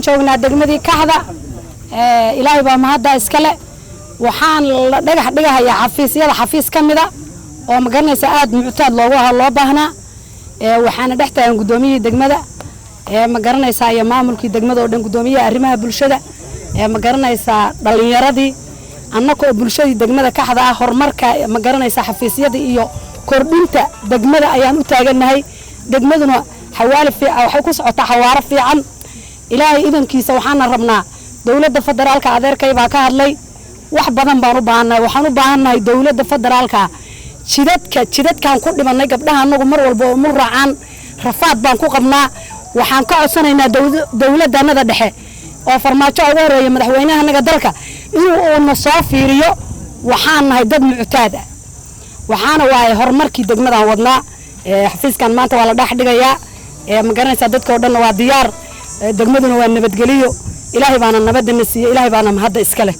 joognaa degmadii Kaxda ilaahay baa mahadda iska leh waxaan la dhagax dhigayaa xafiisyada xafiis kamida oo ma garanaysa aad muctaad loo baahnaa waxaana dhaxtaan gudoomiyada degmada ma garanaysa iyo maamulkii degmada oo dhan gudoomiyaha arrimaha bulshada ma garanaysa dhalinyaradii annagoo bulshadii degmada Kaxda ah horumarka ma garanaysa xafiisyada iyo kordhinta degmada ayaan u taaganahay degmaduna xawaali fiican waxay ku socotaa xawaaro fiican ilaahay idankiisa waxaan rabnaa dawladda federaalka adeerkay baa ka hadlay wax badan baan u baahanahay waxaan u baahanahay dawladda federaalka jidadkan ku dhimanay gabdhaha anagu mar walba oo mur raacaan rafaad baan ku qabnaa waxaan ka codsanaynaa dawladdanada dhexe oo farmaajo ugu horeeya madaxweynaha naga dalka inuu soo fiiriyo waxaan nahay dad muctaad ah waxaana waay horumarkii degmadan wadnaa xafiiskan maanta waa la dhax dhigayaa ma garanaysa dadka oo dhan waa diyaar degmaduna waa nabadgeliyo ilaahay baana nabadna siiyo ilaahay baana mahad iska leh